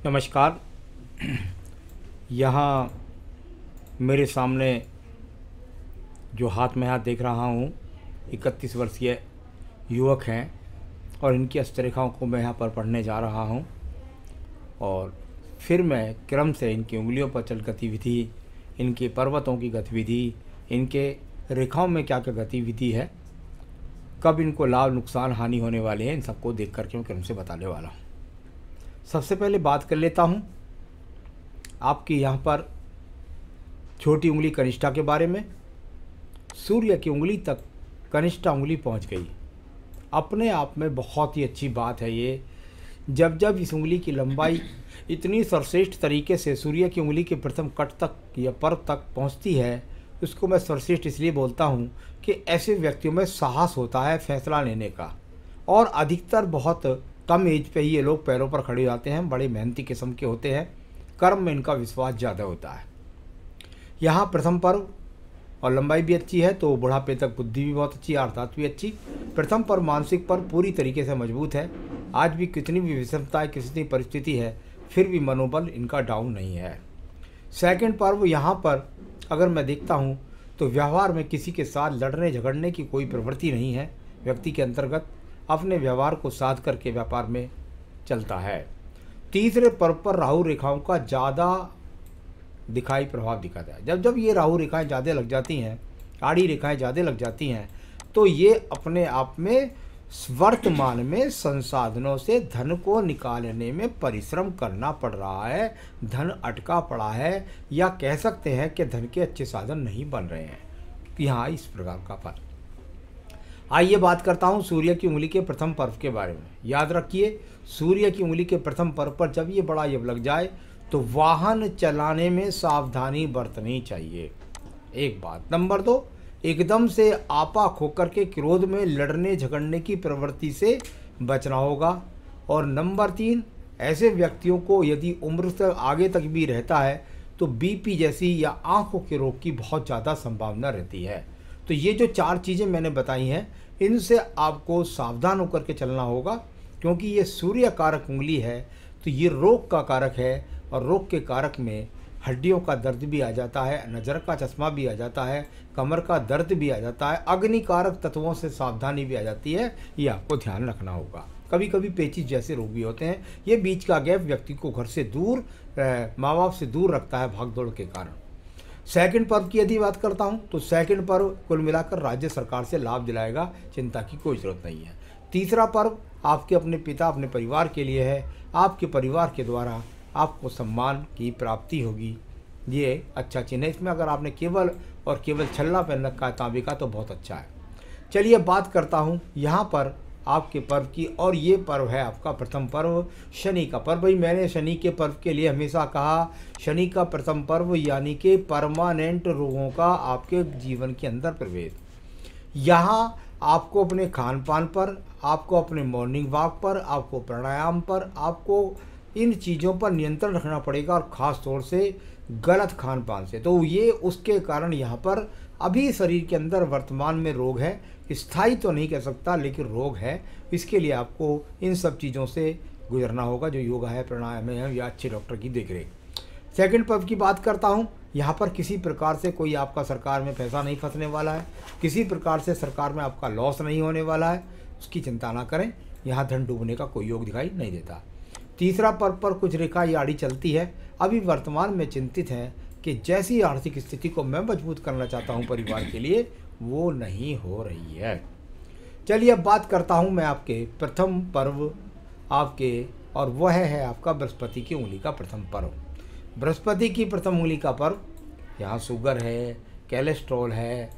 नमस्कार। यहाँ मेरे सामने जो हाथ में हाथ देख रहा हूँ 31 वर्षीय युवक हैं और इनकी हस्तरेखाओं को मैं यहाँ पर पढ़ने जा रहा हूँ और फिर मैं क्रम से इनकी उंगलियों पर चल गतिविधि, इनके पर्वतों की गतिविधि, इनके रेखाओं में क्या क्या गतिविधि है, कब इनको लाभ नुकसान हानि होने वाले हैं, इन सबको देख करके मैं क्रम से बताने वाला हूँ। सबसे पहले बात कर लेता हूँ आपकी यहाँ पर छोटी उंगली कनिष्ठा के बारे में। सूर्य की उंगली तक कनिष्ठा उंगली पहुँच गई, अपने आप में बहुत ही अच्छी बात है ये। जब जब इस उंगली की लंबाई इतनी सर्वश्रेष्ठ तरीके से सूर्य की उंगली के प्रथम कट तक या पर्व तक पहुँचती है, उसको मैं सर्वश्रेष्ठ इसलिए बोलता हूँ कि ऐसे व्यक्तियों में साहस होता है फैसला लेने का, और अधिकतर बहुत कम एज पे ही ये लोग पैरों पर खड़े हो जाते हैं, बड़े मेहनती किस्म के होते हैं, कर्म में इनका विश्वास ज़्यादा होता है। यहाँ प्रथम पर्व और लंबाई भी अच्छी है तो बुढ़ापे तक बुद्धि भी बहुत अच्छी है, अर्थात भी अच्छी। प्रथम पर्व मानसिक पर्व पूरी तरीके से मजबूत है, आज भी कितनी भी विषमताएं कितनी परिस्थिति है फिर भी मनोबल इनका डाउन नहीं है। सेकंड पर्व यहाँ पर अगर मैं देखता हूँ तो व्यवहार में किसी के साथ लड़ने झगड़ने की कोई प्रवृत्ति नहीं है, व्यक्ति के अंतर्गत अपने व्यवहार को साध करके व्यापार में चलता है। तीसरे पर्व पर राहु रेखाओं का ज़्यादा दिखाई प्रभाव दिखाता है। जब जब ये राहु रेखाएं ज़्यादा लग जाती हैं, आड़ी रेखाएं ज़्यादा लग जाती हैं, तो ये अपने आप में वर्तमान में संसाधनों से धन को निकालने में परिश्रम करना पड़ रहा है, धन अटका पड़ा है, या कह सकते हैं कि धन के अच्छे साधन नहीं बन रहे हैं। यहाँ इस प्रकार का फल। आइए बात करता हूँ सूर्य की उंगली के प्रथम पर्व के बारे में। याद रखिए, सूर्य की उंगली के प्रथम पर्व पर जब ये बड़ा योग लग जाए तो वाहन चलाने में सावधानी बरतनी चाहिए, एक बात। नंबर 2, एकदम से आपा खोकर के क्रोध में लड़ने झगड़ने की प्रवृत्ति से बचना होगा। और नंबर 3, ऐसे व्यक्तियों को यदि उम्र से आगे तक भी रहता है तो बीपी जैसी या आंखों के रोग की बहुत ज़्यादा संभावना रहती है। तो ये जो 4 चीज़ें मैंने बताई हैं, इनसे आपको सावधान होकर के चलना होगा, क्योंकि ये सूर्य कारक उंगली है तो ये रोग का कारक है, और रोग के कारक में हड्डियों का दर्द भी आ जाता है, नज़र का चश्मा भी आ जाता है, कमर का दर्द भी आ जाता है, अग्नि कारक तत्वों से सावधानी भी आ जाती है, ये आपको ध्यान रखना होगा। कभी कभी पेचिश जैसे रोग भी होते हैं। ये बीच का गैप व्यक्ति को घर से दूर, माँ बाप से दूर रखता है भाग दौड़ के कारण। सेकंड पर्व की यदि बात करता हूं तो सेकंड पर्व कुल मिलाकर राज्य सरकार से लाभ दिलाएगा, चिंता की कोई ज़रूरत नहीं है। तीसरा पर्व आपके अपने पिता अपने परिवार के लिए है, आपके परिवार के द्वारा आपको सम्मान की प्राप्ति होगी, ये अच्छा चिन्ह है। इसमें अगर आपने केवल और केवल छल्ला पहन रखा है तांबे का तो बहुत अच्छा है। चलिए बात करता हूँ यहाँ पर आपके पर्व की, और ये पर्व है आपका प्रथम पर्व शनि का पर्व। भाई मैंने शनि के पर्व के लिए हमेशा कहा, शनि का प्रथम पर्व यानी कि परमानेंट रोगों का आपके जीवन के अंदर प्रवेश। यहाँ आपको अपने खान पान पर, आपको अपने मॉर्निंग वॉक पर, आपको प्राणायाम पर, आपको इन चीज़ों पर नियंत्रण रखना पड़ेगा, और ख़ास तौर से गलत खान पान से। तो ये उसके कारण यहाँ पर अभी शरीर के अंदर वर्तमान में रोग है, स्थायी तो नहीं कह सकता लेकिन रोग है। इसके लिए आपको इन सब चीज़ों से गुजरना होगा, जो योगा है, प्राणायाम है, या अच्छे डॉक्टर की देखरेख। सेकंड पर्व की बात करता हूँ, यहाँ पर किसी प्रकार से कोई आपका सरकार में पैसा नहीं फंसने वाला है, किसी प्रकार से सरकार में आपका लॉस नहीं होने वाला है, उसकी चिंता ना करें। यहाँ धन डूबने का कोई योग दिखाई नहीं देता। तीसरा पर्व पर कुछ रेखा या आड़ी चलती है, अभी वर्तमान में चिंतित है कि जैसी आर्थिक स्थिति को मैं मजबूत करना चाहता हूं परिवार के लिए, वो नहीं हो रही है। चलिए अब बात करता हूं मैं आपके प्रथम पर्व आपके, और वह है आपका बृहस्पति की उंगली का प्रथम पर्व। बृहस्पति की प्रथम उंगली का पर्व, यहाँ शुगर है, कोलेस्ट्रॉल है,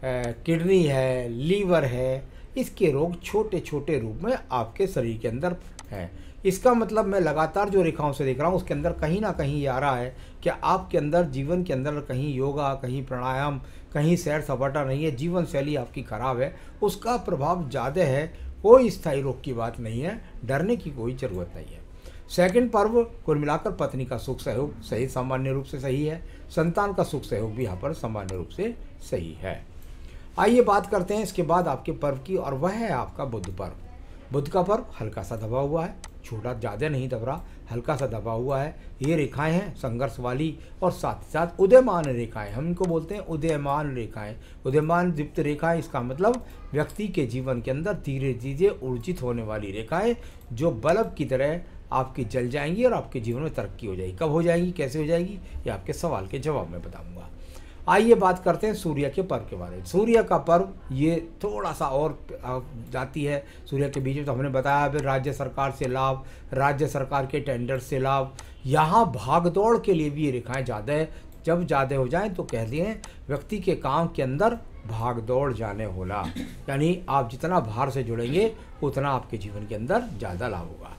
किडनी है, लीवर है, इसके रोग छोटे छोटे रूप में आपके शरीर के अंदर है। इसका मतलब मैं लगातार जो रेखाओं से देख रहा हूँ उसके अंदर कहीं ना कहीं ये आ रहा है कि आपके अंदर जीवन के अंदर कहीं योगा, कहीं प्राणायाम, कहीं सैर सपाटा नहीं है, जीवन शैली आपकी खराब है, उसका प्रभाव ज़्यादा है। कोई स्थायी रोग की बात नहीं है, डरने की कोई ज़रूरत नहीं है। सेकंड पर्व कुल मिलाकर पत्नी का सुख सहयोग सही सामान्य रूप से सही है, संतान का सुख सहयोग भी यहाँ पर सामान्य रूप से सही है। आइए बात करते हैं इसके बाद आपके पर्व की, और वह है आपका बुध पर्व। बुध का पर्व हल्का सा दबा हुआ है, छोटा ज़्यादा नहीं दब रहा, हल्का सा दबा हुआ है। ये रेखाएं हैं संघर्ष वाली और साथ ही साथ उदयमान रेखाएं, हम इनको बोलते हैं उदयमान रेखाएं। उदयमान दीप्त रेखाएं, इसका मतलब व्यक्ति के जीवन के अंदर धीरे धीरे ऊर्जित होने वाली रेखाएं जो बल्ब की तरह आपकी जल जाएंगी और आपके जीवन में तरक्की हो जाएगी। कब हो जाएगी, कैसे हो जाएगी, ये आपके सवाल के जवाब में बताऊंगा। आइए बात करते हैं सूर्य के पर्व के बारे में। सूर्य का पर्व ये थोड़ा सा और जाती है सूर्य के बीच में, तो हमने बताया फिर राज्य सरकार से लाभ, राज्य सरकार के टेंडर से लाभ। यहाँ भाग दौड़ के लिए भी ये रेखाएं ज़्यादा है। जब ज़्यादा हो जाएं तो कहते हैं व्यक्ति के काम के अंदर भाग दौड़ जाने होला, यानी आप जितना बाहर से जुड़ेंगे उतना आपके जीवन के अंदर ज़्यादा लाभ होगा।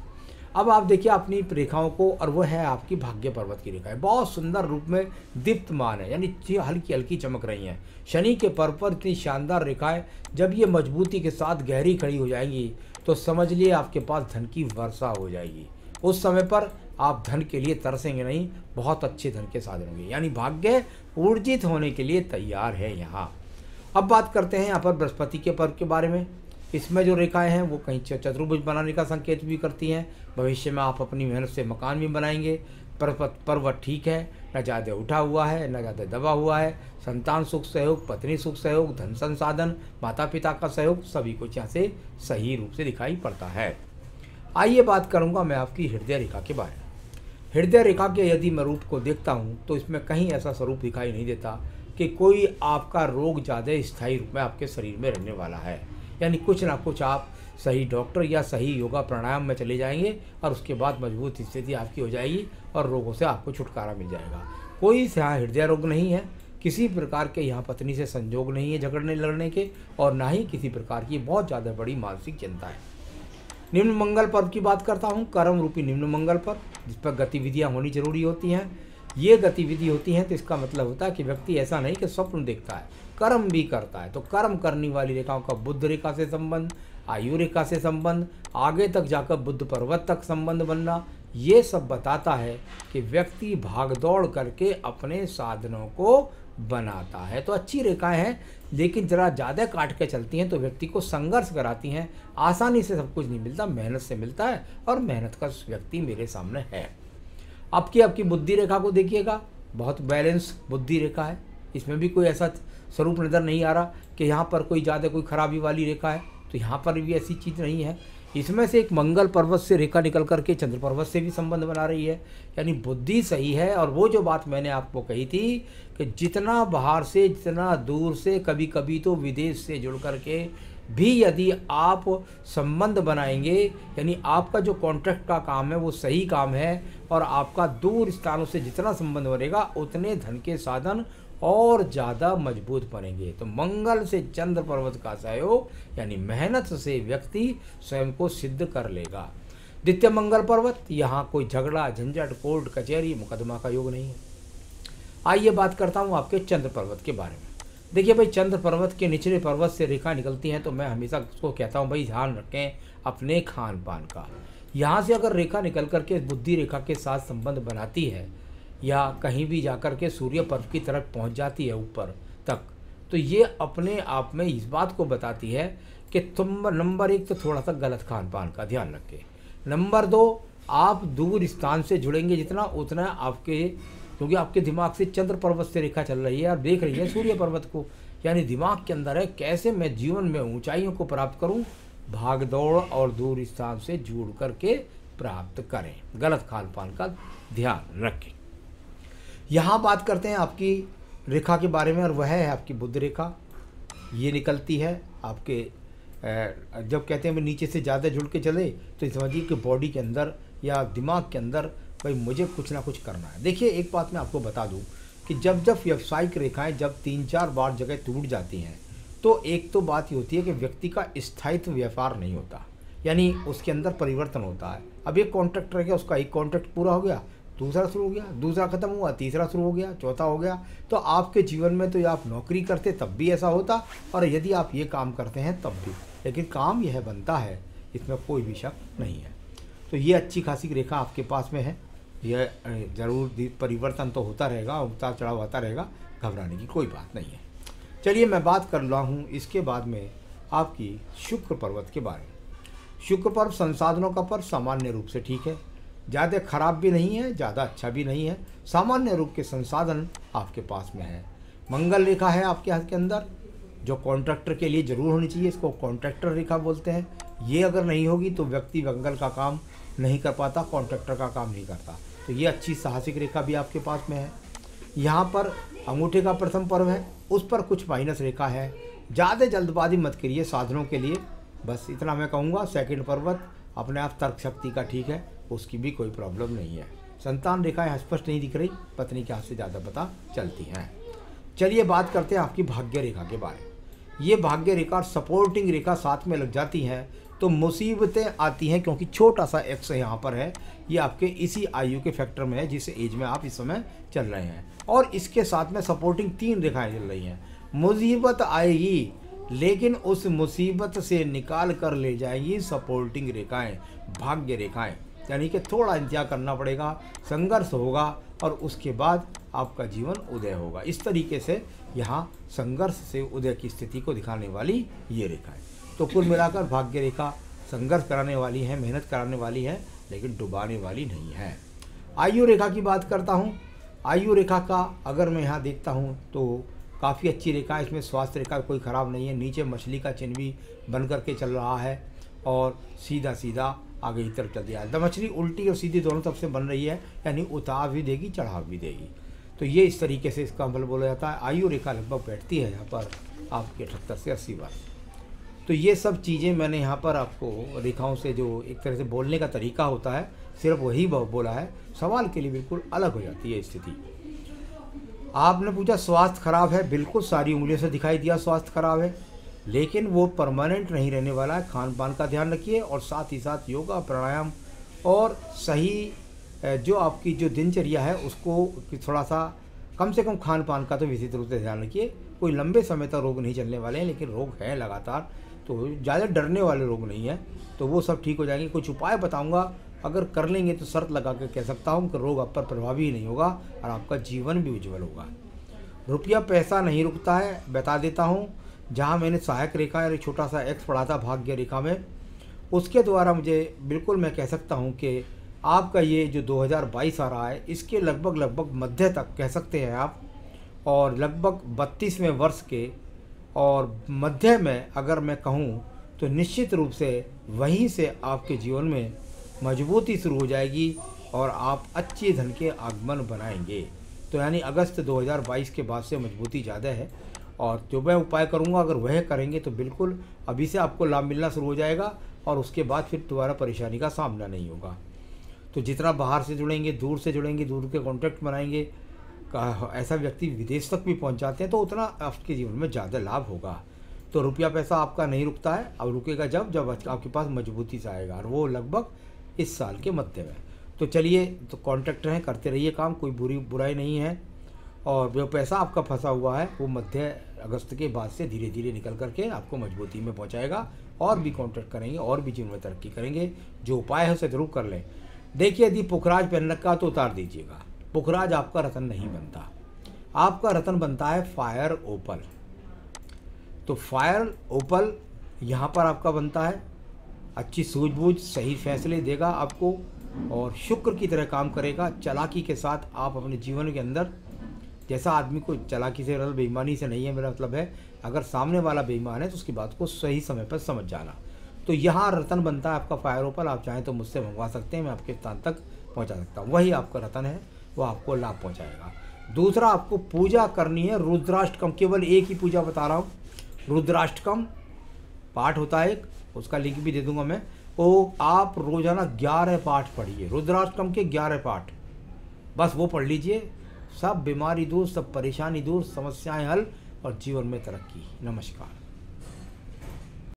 अब आप देखिए अपनी रेखाओं को, और वो है आपकी भाग्य पर्वत की रेखाएं। बहुत सुंदर रूप में दीप्तमान है, यानी हल्की हल्की चमक रही हैं। शनि के पर्व पर इतनी शानदार रेखाएं जब ये मजबूती के साथ गहरी खड़ी हो जाएंगी तो समझ लिए आपके पास धन की वर्षा हो जाएगी। उस समय पर आप धन के लिए तरसेंगे नहीं, बहुत अच्छे धन के साधन होंगे, यानी भाग्य ऊर्जित होने के लिए तैयार है यहाँ। अब बात करते हैं यहाँ पर बृहस्पति के पर्व के बारे में। इसमें जो रेखाएं हैं वो कहीं चतुर्भुज बनाने का संकेत भी करती हैं। भविष्य में आप अपनी मेहनत से मकान भी बनाएंगे। पर्वत ठीक है, न ज़्यादा उठा हुआ है न ज़्यादा दबा हुआ है। संतान सुख सहयोग, पत्नी सुख सहयोग, धन संसाधन, माता पिता का सहयोग, सभी कुछ यहाँ से सही रूप से दिखाई पड़ता है। आइए बात करूँगा मैं आपकी हृदय रेखा के बारे में। हृदय रेखा के यदि मैं रूप को देखता हूँ तो इसमें कहीं ऐसा स्वरूप दिखाई नहीं देता कि कोई आपका रोग ज़्यादा स्थायी रूप में आपके शरीर में रहने वाला है, यानी कुछ ना कुछ आप सही डॉक्टर या सही योगा प्राणायाम में चले जाएंगे और उसके बाद मजबूत स्थिति आपकी हो जाएगी और रोगों से आपको छुटकारा मिल जाएगा। कोई यहाँ हृदय रोग नहीं है, किसी प्रकार के यहाँ पत्नी से संजोग नहीं है झगड़ने लड़ने के, और ना ही किसी प्रकार की बहुत ज़्यादा बड़ी मानसिक चिंता है। निम्न मंगल पर्व की बात करता हूँ, कर्म रूपी निम्न मंगल पर्व, जिस पर गतिविधियाँ होनी जरूरी होती हैं। ये गतिविधि होती हैं तो इसका मतलब होता है कि व्यक्ति ऐसा नहीं कि स्वप्न देखता है, कर्म भी करता है। तो कर्म करने वाली रेखाओं का बुध रेखा से संबंध, आयु रेखा से संबंध, आगे तक जाकर बुद्ध पर्वत तक संबंध बनना, ये सब बताता है कि व्यक्ति भागदौड़ करके अपने साधनों को बनाता है। तो अच्छी रेखाएं हैं, लेकिन ज़रा ज़्यादा काट के चलती हैं तो व्यक्ति को संघर्ष कराती हैं। आसानी से सब कुछ नहीं मिलता, मेहनत से मिलता है, और मेहनत का व्यक्ति मेरे सामने है। आपकी बुद्धि रेखा को देखिएगा, बहुत बैलेंस बुद्धि रेखा है। इसमें भी कोई ऐसा स्वरूप नज़र नहीं आ रहा कि यहाँ पर कोई ज़्यादा कोई खराबी वाली रेखा है, तो यहाँ पर भी ऐसी चीज़ नहीं है। इसमें से एक मंगल पर्वत से रेखा निकल करके चंद्र पर्वत से भी संबंध बना रही है, यानी बुद्धि सही है। और वो जो बात मैंने आपको कही थी कि जितना बाहर से, जितना दूर से, कभी कभी तो विदेश से जुड़ करके भी यदि आप संबंध बनाएंगे, यानी आपका जो कॉन्ट्रैक्ट का काम है वो सही काम है, और आपका दूर स्थानों से जितना संबंध बनेगा उतने धन के साधन और ज़्यादा मजबूत बनेंगे। तो मंगल से चंद्र पर्वत का सहयोग, यानी मेहनत से व्यक्ति स्वयं को सिद्ध कर लेगा। द्वितीय मंगल पर्वत, यहाँ कोई झगड़ा झंझट कोर्ट कचहरी मुकदमा का योग नहीं है। आइए बात करता हूँ आपके चंद्र पर्वत के बारे में। देखिए भाई, चंद्र पर्वत के निचले पर्वत से रेखा निकलती हैं तो मैं हमेशा उसको कहता हूँ भाई ध्यान रखें अपने खान पान का। यहाँ से अगर रेखा निकल करके बुद्धि रेखा के साथ संबंध बनाती है या कहीं भी जाकर के सूर्य पर्व की तरफ पहुँच जाती है ऊपर तक, तो ये अपने आप में इस बात को बताती है कि तुम नंबर 1 तो थोड़ा सा गलत खान पान का ध्यान रखें। नंबर 2, आप दूर स्थान से जुड़ेंगे जितना उतना आपके, क्योंकि आपके दिमाग से चंद्र पर्वत से रेखा चल रही है और देख रही है सूर्य पर्वत को, यानी दिमाग के अंदर है कैसे मैं जीवन में ऊंचाइयों को प्राप्त करूं, भाग दौड़ और दूर स्थान से जुड़ करके प्राप्त करें। गलत खान पान का ध्यान रखें। यहाँ बात करते हैं आपकी रेखा के बारे में, और वह है आपकी बुध रेखा। ये निकलती है आपके, जब कहते हैं नीचे से ज़्यादा जुड़ के चले तो समझिए कि बॉडी के अंदर या दिमाग के अंदर भाई मुझे कुछ ना कुछ करना है। देखिए एक बात मैं आपको बता दूं कि जब व्यावसायिक रेखाएं जब 3-4 बार जगह टूट जाती हैं तो एक तो बात ये होती है कि व्यक्ति का स्थायित्व व्यापार नहीं होता, यानी उसके अंदर परिवर्तन होता है। अब एक कॉन्ट्रैक्ट रह गया, उसका एक कॉन्ट्रैक्ट पूरा हो गया, दूसरा शुरू हो गया, दूसरा ख़त्म हुआ, तीसरा शुरू हो गया, चौथा हो गया। तो आपके जीवन में तो आप नौकरी करते तब भी ऐसा होता, और यदि आप ये काम करते हैं तब भी, लेकिन काम यह बनता है, इसमें कोई भी शक नहीं है। तो ये अच्छी खासी रेखा आपके पास में है। यह ज़रूर परिवर्तन तो होता रहेगा, उतार चढ़ाव होता रहेगा, घबराने की कोई बात नहीं है। चलिए मैं बात कर रहा हूँ इसके बाद में आपकी शुक्र पर्वत के बारे में। शुक्र पर्व संसाधनों का पर्व सामान्य रूप से ठीक है। ज़्यादा खराब भी नहीं है, ज़्यादा अच्छा भी नहीं है, सामान्य रूप के संसाधन आपके पास में है। मंगल रेखा है आपके हाथ के अंदर, जो कॉन्ट्रैक्टर के लिए ज़रूर होनी चाहिए, इसको कॉन्ट्रैक्टर रेखा बोलते हैं। ये अगर नहीं होगी तो व्यक्ति मंगल का काम नहीं कर पाता, कॉन्ट्रैक्टर का काम नहीं करता। तो ये अच्छी साहसिक रेखा भी आपके पास में है। यहाँ पर अंगूठे का प्रथम पर्व है, उस पर कुछ माइनस रेखा है। ज़्यादा जल्दबाजी मत करिए साधनों के लिए, बस इतना मैं कहूँगा। सेकंड पर्वत अपने आप तर्क शक्ति का ठीक है, उसकी भी कोई प्रॉब्लम नहीं है। संतान रेखाएं स्पष्ट नहीं दिख रही, पत्नी के हाथ से ज़्यादा पता चलती हैं। चलिए बात करते हैं आपकी भाग्य रेखा के बारे में। ये भाग्य रेखा और सपोर्टिंग रेखा साथ में लग जाती हैं तो मुसीबतें आती हैं, क्योंकि छोटा सा एक्स यहाँ पर है, ये आपके इसी आयु के फैक्टर में है जिस एज में आप इस समय चल रहे हैं। और इसके साथ में सपोर्टिंग 3 रेखाएं चल रही हैं। मुसीबत आएगी लेकिन उस मुसीबत से निकाल कर ले जाएंगी सपोर्टिंग रेखाएं, भाग्य रेखाएं। यानी कि थोड़ा इंतजार करना पड़ेगा, संघर्ष होगा और उसके बाद आपका जीवन उदय होगा। इस तरीके से यहाँ संघर्ष से उदय की स्थिति को दिखाने वाली ये रेखा है। तो कुल मिलाकर भाग्य रेखा संघर्ष कराने वाली है, मेहनत कराने वाली है, लेकिन डुबाने वाली नहीं है। आयु रेखा की बात करता हूँ। आयु रेखा का अगर मैं यहाँ देखता हूँ तो काफ़ी अच्छी रेखा है। इसमें स्वास्थ्य रेखा कोई ख़राब नहीं है, नीचे मछली का चिन्ह भी बन करके चल रहा है और सीधा सीधा आगे की तरफ चल दिया है। मछली उल्टी और सीधी दोनों तरफ से बन रही है, यानी उतार भी देगी चढ़ाव भी देगी। तो ये इस तरीके से इसका अमल बोला जाता है। आयु रेखा लगभग बैठती है यहाँ पर आपके 78 से 80 वर्ष। तो ये सब चीज़ें मैंने यहाँ पर आपको रेखाओं से जो एक तरह से बोलने का तरीका होता है सिर्फ वही बोला है, सवाल के लिए बिल्कुल अलग हो जाती है स्थिति। आपने पूछा स्वास्थ्य खराब है, बिल्कुल सारी उंगलियों से दिखाई दिया स्वास्थ्य खराब है, लेकिन वो परमानेंट नहीं रहने वाला है। खान पान का ध्यान रखिए और साथ ही साथ योगा प्राणायाम और सही जो आपकी जो दिनचर्या है उसको थोड़ा सा कम से कम खान पान का तो विशेष रूप से ध्यान रखिए। कोई लंबे समय तक रोग नहीं चलने वाले हैं, लेकिन रोग हैं लगातार, तो ज़्यादा डरने वाले रोग नहीं है, तो वो सब ठीक हो जाएंगे। कुछ उपाय बताऊँगा, अगर कर लेंगे तो शर्त लगा कर कह सकता हूँ कि रोग आप पर प्रभावी नहीं होगा और आपका जीवन भी उज्जवल होगा। रुपया पैसा नहीं रुकता है, बता देता हूँ। जहाँ मैंने सहायक रेखा या छोटा सा एक्स पढ़ा था भाग्य रेखा में, उसके द्वारा मुझे बिल्कुल मैं कह सकता हूँ कि आपका ये जो 2022 आ रहा है इसके लगभग मध्य तक कह सकते हैं आप, और लगभग 32वें वर्ष के और मध्य में अगर मैं कहूँ तो निश्चित रूप से वहीं से आपके जीवन में मजबूती शुरू हो जाएगी और आप अच्छे धन के आगमन बनाएंगे। तो यानी अगस्त 2022 के बाद से मजबूती ज़्यादा है, और जो मैं उपाय करूंगा अगर वह करेंगे तो बिल्कुल अभी से आपको लाभ मिलना शुरू हो जाएगा और उसके बाद फिर दोबारा परेशानी का सामना नहीं होगा। तो जितना बाहर से जुड़ेंगे, दूर से जुड़ेंगे, दूर के कॉन्टैक्ट बनाएंगे, ऐसा व्यक्ति विदेश तक भी पहुंच जाते हैं, तो उतना आपके जीवन में ज़्यादा लाभ होगा। तो रुपया पैसा आपका नहीं रुकता है, अब रुकेगा जब आपके पास मजबूती से आएगा, और वो लगभग इस साल के मध्य में। तो चलिए, तो कॉन्ट्रैक्टर हैं, करते रहिए काम, कोई बुराई नहीं है। और जो पैसा आपका फंसा हुआ है वो मध्य अगस्त के बाद से धीरे धीरे निकल करके आपको मजबूती में पहुंचाएगा, और भी कॉन्ट्रैक्ट करेंगे और भी जीवन में तरक्की करेंगे। जो उपाय है उसे जरूर कर लें। देखिए, यदि पुखराज पहन रखा तो उतार दीजिएगा, पुखराज आपका रतन नहीं बनता, आपका रतन बनता है फायर ओपल। तो फायर ओपल यहाँ पर आपका बनता है, अच्छी सूझबूझ, सही फैसले देगा आपको और शुक्र की तरह काम करेगा। चालाकी के साथ आप अपने जीवन के अंदर, जैसा आदमी को चालाकी से बेईमानी से नहीं है, मेरा मतलब है अगर सामने वाला बेईमान है तो उसकी बात को सही समय पर समझ जाना। तो यहाँ रतन बनता है आपका फायर ओपल। आप चाहें तो मुझसे मंगवा सकते हैं, मैं आपके स्थान तक पहुँचा सकता हूँ। वही आपका रतन है, वो आपको लाभ पहुँचाएगा। दूसरा, आपको पूजा करनी है रुद्राष्टकम, केवल एक ही पूजा बता रहा हूँ। रुद्राष्टकम पाठ होता है एक, उसका लिंक भी दे दूंगा मैं। वो आप रोजाना 11 पाठ पढ़िए, रुद्राष्टकम के 11 पाठ, बस वो पढ़ लीजिए। सब बीमारी दूर, सब परेशानी दूर, समस्याएं हल और जीवन में तरक्की। नमस्कार।